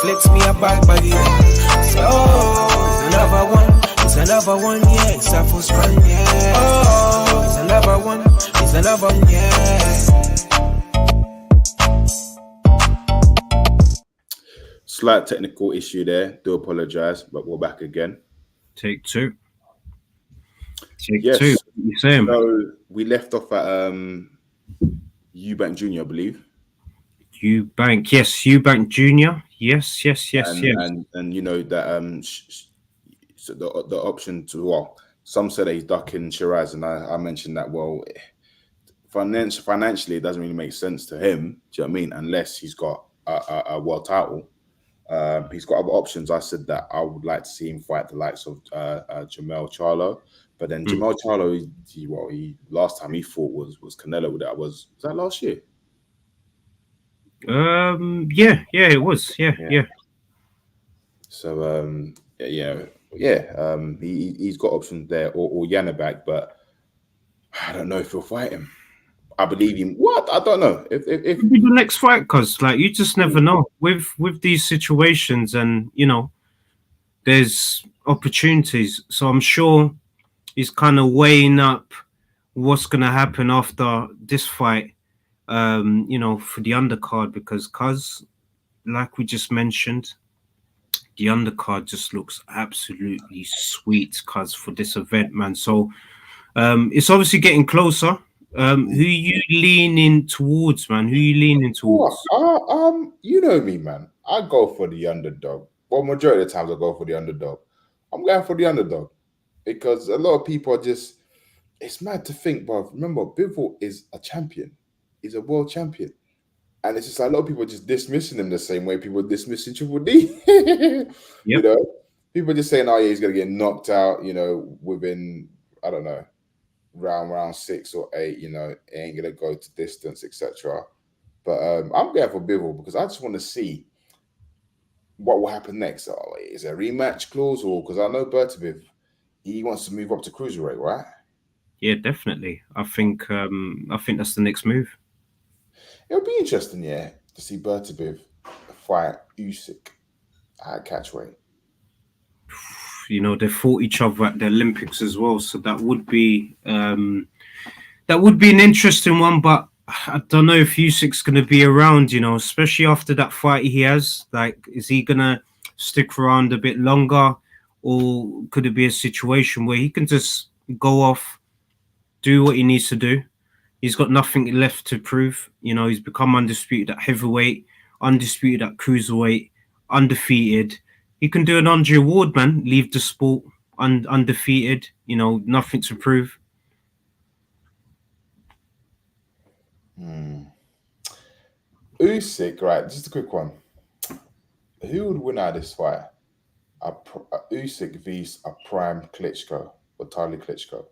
flicks me a bad body. Say, oh, it's another one. It's another one, yeah. It's a full strong, yeah. Oh, it's another one. It's another one, yeah. Slight technical issue there. Do apologize, but we're back again. Take two. Take two. You saying? So we left off at Eubank Jr., I believe. Eubank, yes, Eubank Jr. Yes. And you know that so the option to, well, some said that he's ducking Shiraz, and I mentioned that, well, financially it doesn't really make sense to him. Do you know what I mean? Unless he's got a world title. He's got other options. I said that I would like to see him fight the likes of Jermell Charlo, but then Jermell Charlo, he last time he fought was Canelo. Was that last year? Yeah, it was. Yeah. So he's got options there, or Yanabak, but I don't know if he'll fight him. I believe him. What? I don't know. If the next fight, cause like you just never know with these situations, and you know, there's opportunities. So I'm sure he's kind of weighing up what's gonna happen after this fight. You know, for the undercard, because like we just mentioned, the undercard just looks absolutely sweet, cause for this event, man. So it's obviously getting closer. Who you leaning towards, man? Who you leaning towards? You know me, man. I go for the underdog. Well, majority of the times I go for the underdog. I'm going for the underdog because a lot of people are just. It's mad to think, but remember, Bivol is a champion. He's a world champion, and it's just like a lot of people are just dismissing him the same way people are dismissing Triple D. You know, people are just saying, "Oh yeah, he's gonna get knocked out." You know, within I don't know. Round 6 or 8, you know, it ain't gonna go to distance, etc. But I'm going for Bivol because I just want to see what will happen next. Oh, is there a rematch clause, or because I know Bertabiv, he wants to move up to cruiserweight, right? Yeah, definitely. I think that's the next move. It'll be interesting, yeah, to see Bertabiv fight Usyk at catchweight. You know, they fought each other at the Olympics as well, so that would be an interesting one. But I don't know if Usyk's going to be around, you know, especially after that fight he has. Like, is he going to stick around a bit longer, or could it be a situation where he can just go off, do what he needs to do? He's got nothing left to prove. You know, he's become undisputed at heavyweight, undisputed at cruiserweight, undefeated. He can do an Andre Ward, man. Leave the sport undefeated. You know, nothing to prove. Usyk, right? Just a quick one. Who would win out of this fight? Usyk vs a prime Klitschko, or Vitaly Klitschko?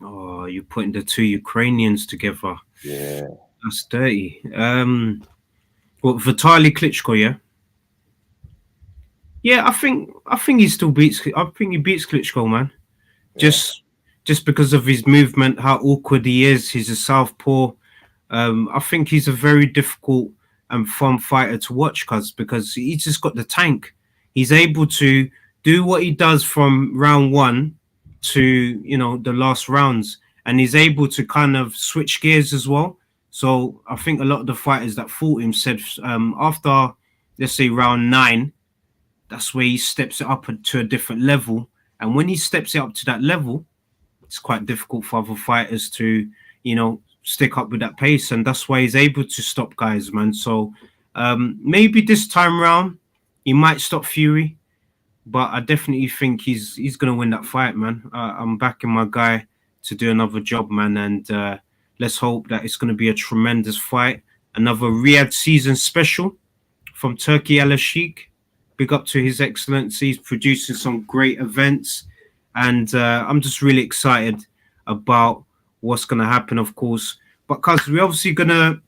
Oh, you're putting the two Ukrainians together. Yeah, that's dirty. What, Vitaly Klitschko? Yeah. Yeah, I think he still beats. I think he beats Klitschko, man. Yeah. Just because of his movement, how awkward he is. He's a southpaw. I think he's a very difficult and fun fighter to watch, because he's just got the tank. He's able to do what he does from round 1 to, you know, the last rounds, and he's able to kind of switch gears as well. So I think a lot of the fighters that fought him said after, let's say, round 9. That's where he steps it up to a different level. And when he steps it up to that level, it's quite difficult for other fighters to, you know, stick up with that pace. And that's why he's able to stop guys, man. So maybe this time round, he might stop Fury. But I definitely think he's going to win that fight, man. I'm backing my guy to do another job, man. And let's hope that it's going to be a tremendous fight. Another Riyadh season special from Turkey Al Sheikh. Big up to His Excellency. He's producing some great events. And I'm just really excited about what's going to happen, of course. But because we're obviously going to...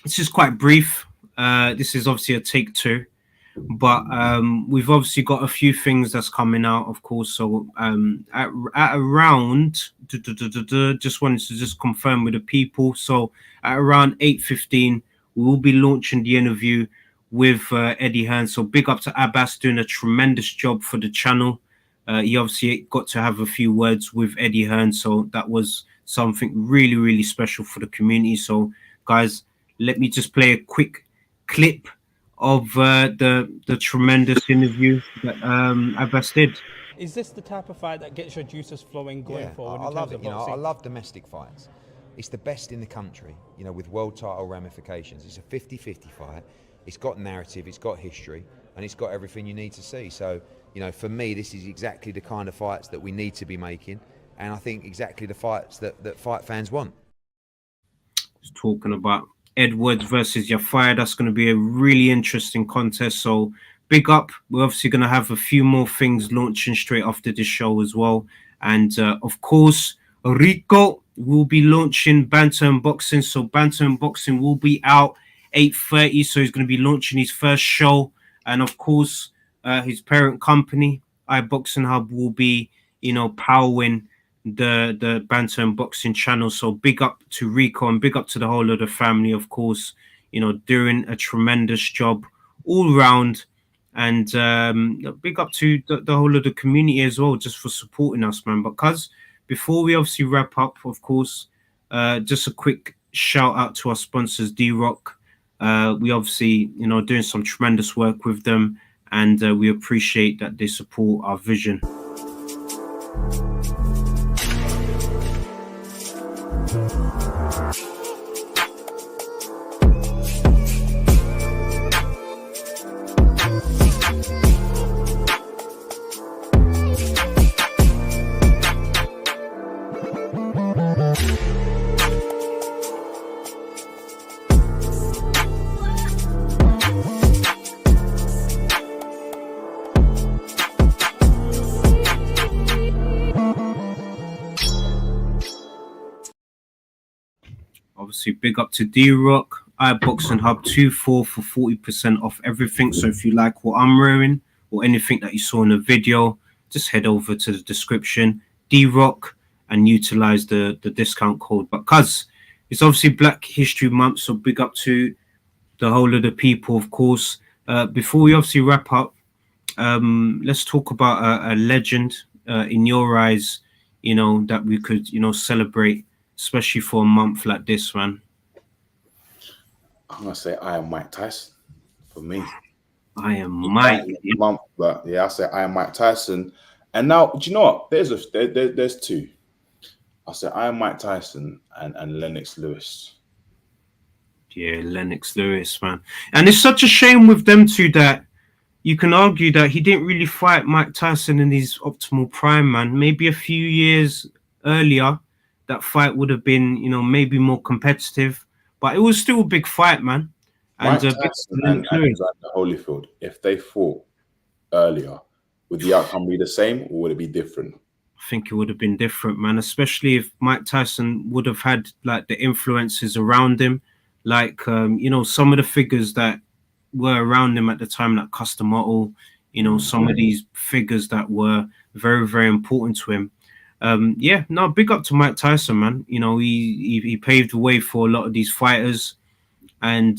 This is quite brief. This is obviously a take 2. But we've obviously got a few things that's coming out, of course. So at around... just wanted to just confirm with the people. So at around 8:15, we will be launching the interview with Eddie Hearn. So big up to Abbas, doing a tremendous job for the channel. He obviously got to have a few words with Eddie Hearn, so that was something really, really special for the community. So, guys, let me just play a quick clip of the tremendous interview that Abbas did. Is this the type of fight that gets your juices flowing going forward? I love it. You know, I love domestic fights. It's the best in the country, you know, with world title ramifications. It's a 50-50 fight. It's got narrative, it's got history, and it's got everything you need to see. So, you know, for me, this is exactly the kind of fights that we need to be making, and I think exactly the fights that fight fans want. Just talking about Edwards versus Yafaya, that's going to be a really interesting contest. So big up. We're obviously going to have a few more things launching straight after this show as well. And of course, Rico will be launching Banter and Boxing. So Banter and Boxing will be out 8:30. So he's going to be launching his first show. And of course, his parent company, iBoxingHub, will be, you know, powering the Banter and Boxing channel. So big up to Rico and big up to the whole of the family, of course, you know, doing a tremendous job all round. And big up to the whole of the community as well, just for supporting us, man. Because before we obviously wrap up, of course, just a quick shout out to our sponsors, D-Rock. We obviously, you know, doing some tremendous work with them, and we appreciate that they support our vision. Obviously, big up to D-Rock, iBoxingHub 24 for 40% off everything. So if you like what I'm wearing or anything that you saw in the video, just head over to the description, D-Rock, and utilize the discount code. But cuz it's obviously Black History Month, so big up to the whole of the people, of course. Before we obviously wrap up, let's talk about a legend in your eyes, you know, that we could, you know, celebrate, especially for a month like this, man. I'm gonna say I am Mike Tyson for me. I am Mike. Month, but yeah, I say I am Mike Tyson. And now, do you know what? There's two. I say I am Mike Tyson and Lennox Lewis. Yeah, Lennox Lewis, man. And it's such a shame with them two that you can argue that he didn't really fight Mike Tyson in his optimal prime, man. Maybe a few years earlier, that fight would have been, you know, maybe more competitive, but it was still a big fight, man. And Mike Tyson and Alexander Holyfield, if they fought earlier, would the outcome be the same or would it be different? I think it would have been different, man, especially if Mike Tyson would have had like the influences around him, like, you know, some of the figures that were around him at the time, like Custom Model, you know, some of these figures that were very, very important to him. Yeah, no, big up to Mike Tyson, man. You know, he paved the way for a lot of these fighters. And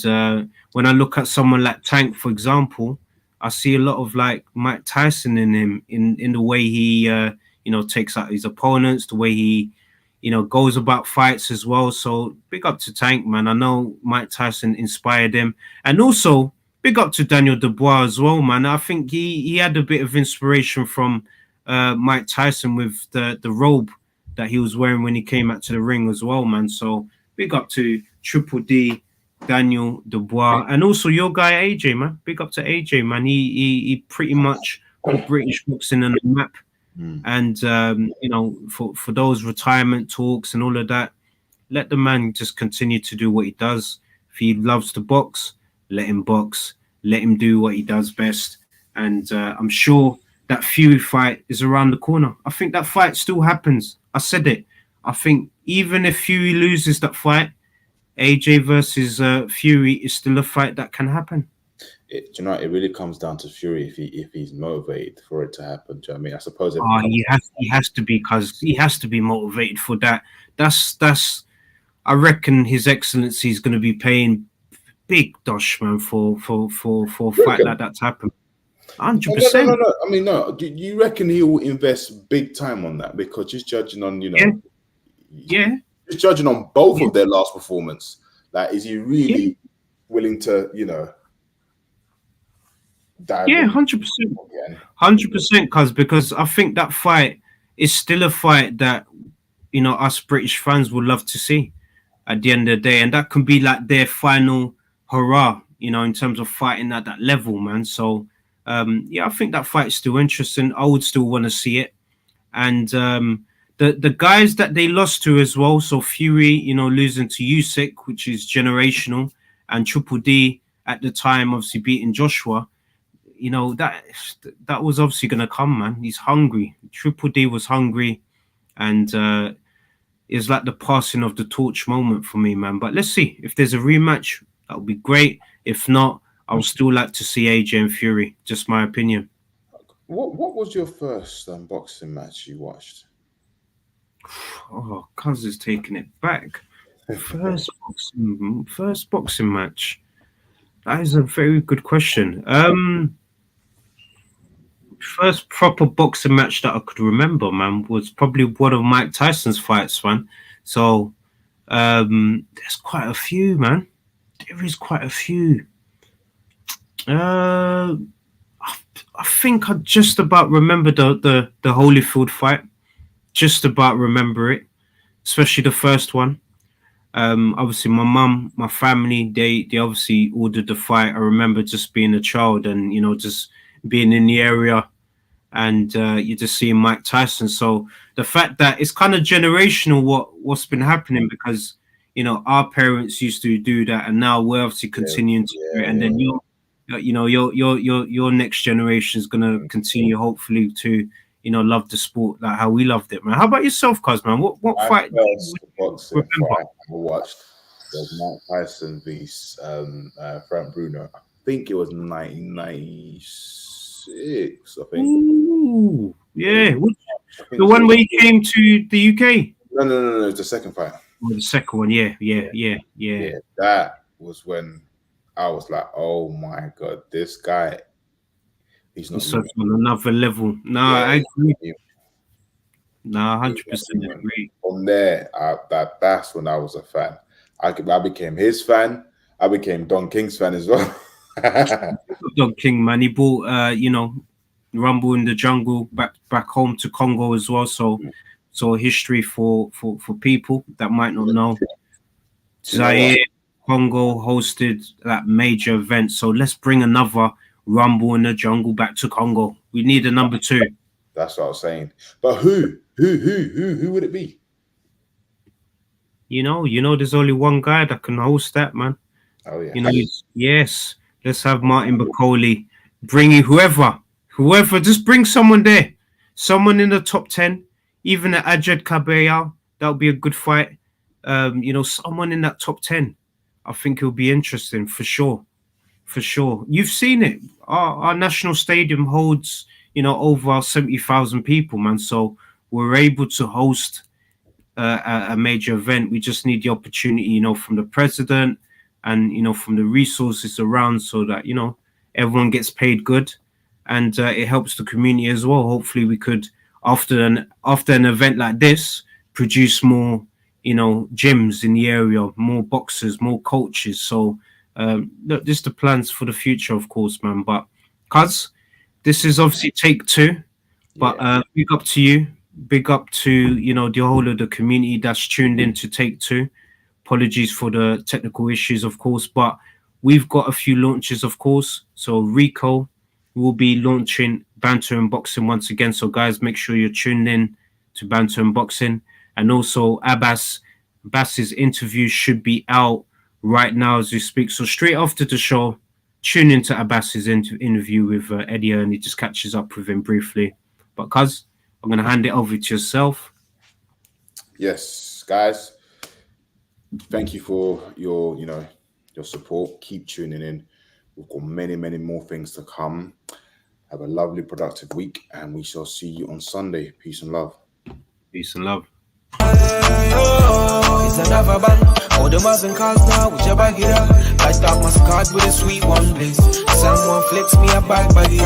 when I look at someone like Tank, for example, I see a lot of like Mike Tyson in him, in the way he, you know, takes out his opponents, the way he, you know, goes about fights as well. So big up to Tank, man. I know Mike Tyson inspired him. And also big up to Daniel Dubois as well, man. I think he had a bit of inspiration from Mike Tyson with the robe that he was wearing when he came out to the ring as well, man. So big up to Triple D, Daniel Dubois, and also your guy AJ, man. Big up to AJ, man. He pretty much put British boxing on the map. And you know, for those retirement talks and all of that, let the man just continue to do what he does. If he loves to box, let him box. Let him do what he does best. And I'm sure that Fury fight is around the corner. I think that fight still happens. I said it. I think even if Fury loses that fight, AJ versus Fury is still a fight that can happen. Do you know, it really comes down to Fury if he's motivated for it to happen. Do you know what I mean? I suppose he has to be, because he has to be motivated for that. That's I reckon His Excellency is going to be paying big dosh, man, for a fight like that to happen. 100%. No. I mean, no. Do you reckon he will invest big time on that? Because just judging on, Yeah. just judging on both of their last performance, like, is he really willing to, dive in? 100%. 100%, because I think that fight is still a fight that, us British fans would love to see at the end of the day. And that can be like their final hurrah, in terms of fighting at that level, man. So, I think that fight's still interesting. I would still want to see it. And the guys that they lost to as well, so Fury, losing to Usyk, which is generational, and Triple D at the time obviously beating Joshua, that was obviously going to come, man. He's hungry. Triple D was hungry, and it's like the passing of the torch moment for me, man. But let's see. If there's a rematch, that would be great. If not, I would still like to see AJ and Fury. Just my opinion. What was your first boxing match you watched? Oh, Cuz is taking it back. First boxing match. That is a very good question. First proper boxing match that I could remember, man, was probably one of Mike Tyson's fights, man. So there's quite a few, man. There is quite a few. I think I just about remember the Holyfield fight. Just about remember it, especially the first one. Obviously, my mum, my family, they obviously ordered the fight. I remember just being a child and just being in the area, and you're just seeing Mike Tyson. So the fact that it's kind of generational what's been happening, because our parents used to do that, and now we're obviously continuing to do it, and then your next generation is gonna continue, hopefully, to love the sport like how we loved it, man. How about yourself, Cuz, man? What fight? First boxing fight I watched was Mike Tyson v Frank Bruno. I think it was 1996. I think. Ooh, yeah. The one where he came to the UK? No. It's the second fight. Oh, the second one, yeah. That was when I was like, oh my God, this guy, he's not on another level. No, I agree. No, 100% agree. From there, that's when I was a fan. I became his fan. I became Don King's fan as well. Don King, man, he brought Rumble in the Jungle back home to Congo as well. So history for people that might not know. Zaire, Congo hosted that major event. So let's bring another Rumble in the Jungle back to Congo. We need a number 2. That's what I was saying. But who would it be? There's only one guy that can host that, man. Oh yeah. Yes. Let's have Martin Bacoli. Bring whoever. Just bring someone there. Someone in the top 10. Even at Ajed Cabello, that would be a good fight. Someone in that top 10. I think it'll be interesting for sure. For sure. You've seen it. Our national stadium holds, over 70,000 people, man. So we're able to host a major event. We just need the opportunity, from the president and, from the resources around, so that, everyone gets paid good, and it helps the community as well. Hopefully we could, after an event like this, produce more, gyms in the area, more boxers, more coaches. So look, this is the plans for the future, of course, man. But Cuz, this is obviously take 2, but big up to you. Big up to, the whole of the community that's tuned in to take 2. Apologies for the technical issues, of course, but we've got a few launches, of course. So Rico will be launching Banter and Boxing once again. So guys, make sure you're tuned in to Banter and Boxing. And also Abbas's interview should be out right now as we speak. So straight after the show, tune into Abbas's interview with Eddie, and he just catches up with him briefly. But Cuz, I'm going to hand it over to yourself. Yes, guys. Thank you for your support. Keep tuning in. We've got many, many more things to come. Have a lovely, productive week, and we shall see you on Sunday. Peace and love. Peace and love. It's another bang. All the Mars and cars now, whichever get up. Light up my card with a sweet one, please. Someone flex me a bag, baggy.